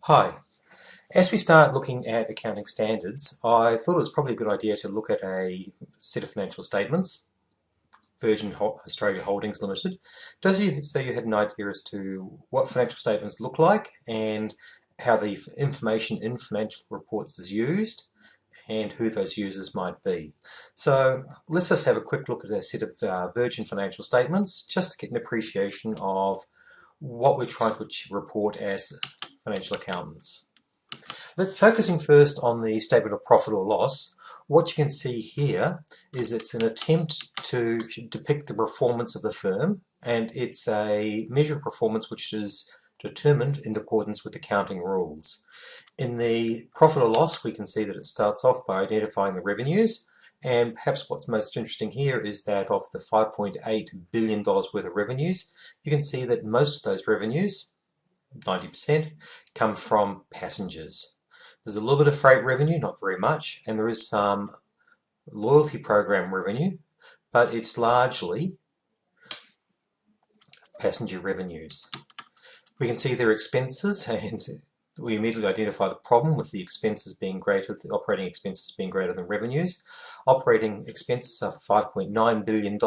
Hi. As we start looking at accounting standards, I thought it was probably a good idea to look at a set of financial statements, Virgin Australia Holdings Limited. So you had an idea as to what financial statements look like and how the information in financial reports is used and who those users might be. So let's just have a quick look at a set of Virgin financial statements just to get an appreciation of what we're trying to report as financial accountants. Let's focusing first on the statement of profit or loss. What you can see here is it's an attempt to depict the performance of the firm, and it's a measure of performance which is determined in accordance with accounting rules. In the profit or loss, we can see that it starts off by identifying the revenues, and perhaps what's most interesting here is that of the $5.8 billion worth of revenues, you can see that most of those revenues, 90%, come from passengers. There's a little bit of freight revenue, not very much, and there is some loyalty program revenue, but it's largely passenger revenues. We can see their expenses, and we immediately identify the problem with the expenses being greater, the operating expenses being greater than revenues. Operating expenses are $5.9 billion,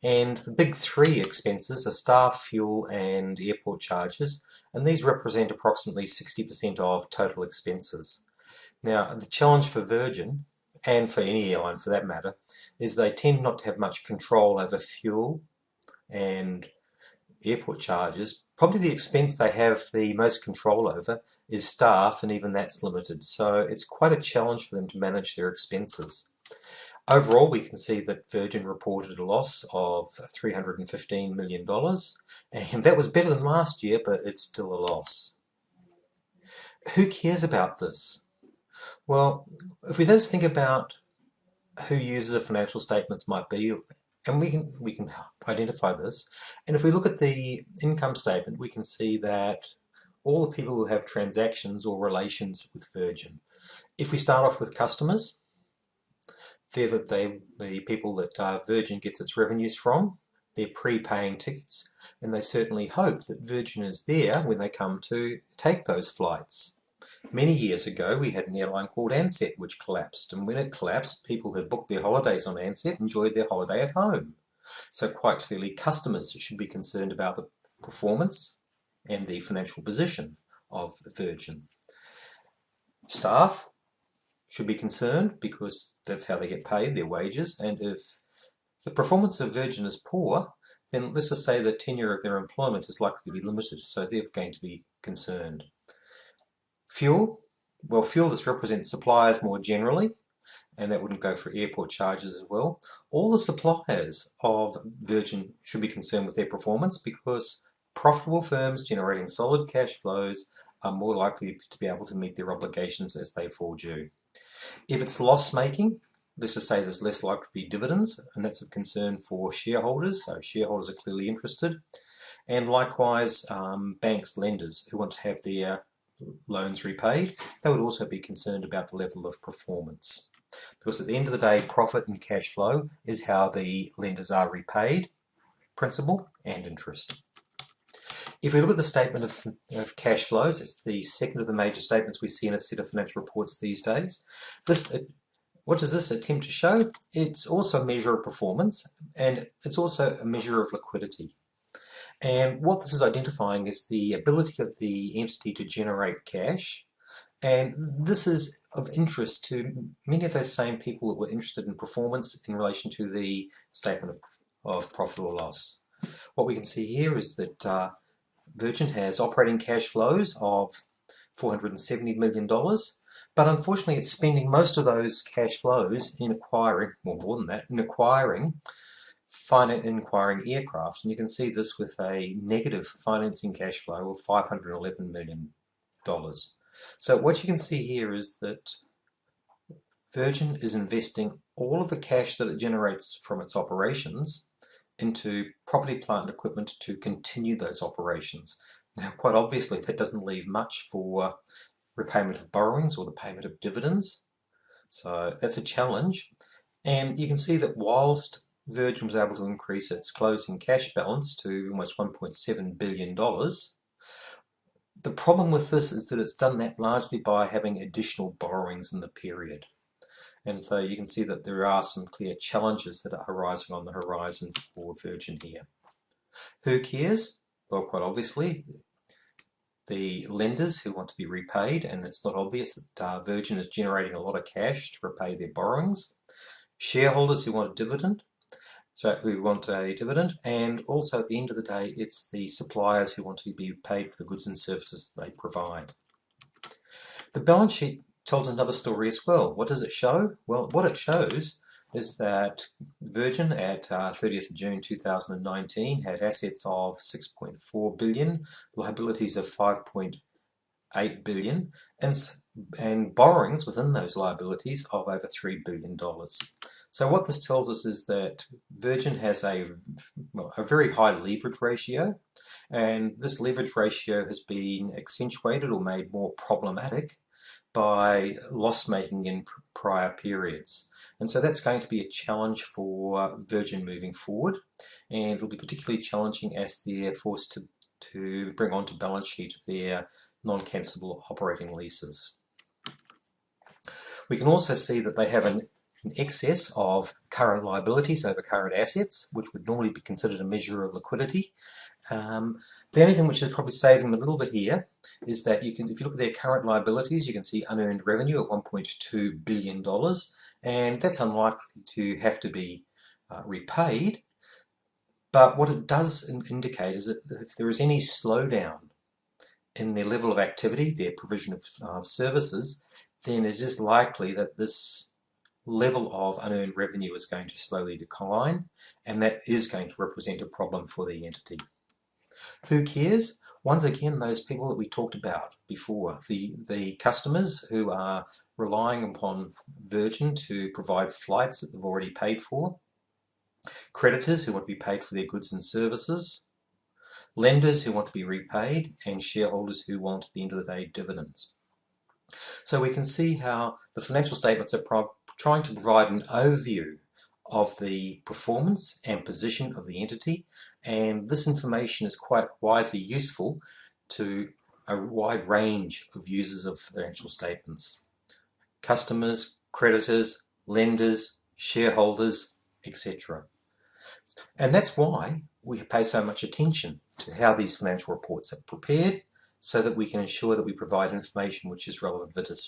and the big three expenses are staff, fuel, and airport charges, and these represent approximately 60% of total expenses. Now, the challenge for Virgin, and for any airline for that matter, is they tend not to have much control over fuel and airport charges. Probably the expense they have the most control over is staff, and even that's limited. So it's quite a challenge for them to manage their expenses. Overall, we can see that Virgin reported a loss of $315 million, and that was better than last year, but it's still a loss. Who cares about this? Well, if we just think about who users of financial statements might be, and we can identify this, and if we look at the income statement, we can see that all the people who have transactions or relations with Virgin. If we start off with customers, they're the people that Virgin gets its revenues from. They're pre-paying tickets, and they certainly hope that Virgin is there when they come to take those flights. Many years ago, we had an airline called Ansett which collapsed, and when it collapsed, people who booked their holidays on Ansett enjoyed their holiday at home. So quite clearly, customers should be concerned about the performance and the financial position of Virgin. Staff should be concerned because that's how they get paid, their wages, and if the performance of Virgin is poor, then let's just say the tenure of their employment is likely to be limited, so they're going to be concerned. Fuel, well, fuel just represents suppliers more generally, and that wouldn't go for airport charges as well. All the suppliers of Virgin should be concerned with their performance because profitable firms generating solid cash flows are more likely to be able to meet their obligations as they fall due. If it's loss-making, let's just say there's less likely to be dividends, and that's of concern for shareholders, so shareholders are clearly interested. And likewise, banks, lenders who want to have their loans repaid, they would also be concerned about the level of performance. Because at the end of the day, profit and cash flow is how the lenders are repaid, principal and interest. If we look at the statement of cash flows, it's the second of the major statements we see in a set of financial reports these days. What does this attempt to show? It's also a measure of performance, and it's also a measure of liquidity. And what this is identifying is the ability of the entity to generate cash, and this is of interest to many of those same people that were interested in performance in relation to the statement of profit or loss. What we can see here is that Virgin has operating cash flows of $470 million, but unfortunately it's spending most of those cash flows in acquiring, well, more than that, in acquiring aircraft, and you can see this with a negative financing cash flow of $511 million. So what you can see here is that Virgin is investing all of the cash that it generates from its operations into property, plant and equipment to continue those operations. Now, quite obviously, that doesn't leave much for repayment of borrowings or the payment of dividends. So that's a challenge. And you can see that whilst Virgin was able to increase its closing cash balance to almost $1.7 billion, The problem with this is that it's done that largely by having additional borrowings in the period. And so you can see that there are some clear challenges that are arising on the horizon for Virgin here. Who cares? Well, quite obviously, the lenders who want to be repaid, and it's not obvious that Virgin is generating a lot of cash to repay their borrowings. Shareholders who want a dividend, and also at the end of the day, it's the suppliers who want to be paid for the goods and services that they provide. The balance sheet tells another story as well. What does it show? Well, what it shows is that Virgin at 30th of June 2019 had assets of 6.4 billion, liabilities of 5.8 billion, and borrowings within those liabilities of over $3 billion. So what this tells us is that Virgin has a very high leverage ratio, and this leverage ratio has been accentuated or made more problematic by loss making in prior periods. And so that's going to be a challenge for Virgin moving forward, and it'll be particularly challenging as they're forced to bring onto balance sheet their non-cancelable operating leases. We can also see that they have an excess of current liabilities over current assets, which would normally be considered a measure of liquidity. The only thing which is probably saving them a little bit here is that if you look at their current liabilities, you can see unearned revenue at $1.2 billion, and that's unlikely to have to be repaid. But what it does indicate is that if there is any slowdown in their level of activity, their provision of services, then it is likely that this level of unearned revenue is going to slowly decline, and that is going to represent a problem for the entity. Who cares? Once again, those people that we talked about before, the customers who are relying upon Virgin to provide flights that they've already paid for, creditors who want to be paid for their goods and services, lenders who want to be repaid, and shareholders who want, at the end of the day, dividends. So we can see how the financial statements are trying to provide an overview of the performance and position of the entity, and this information is quite widely useful to a wide range of users of financial statements: customers, creditors, lenders, shareholders, etc. And that's why we pay so much attention to how these financial reports are prepared, so that we can ensure that we provide information which is relevant for decision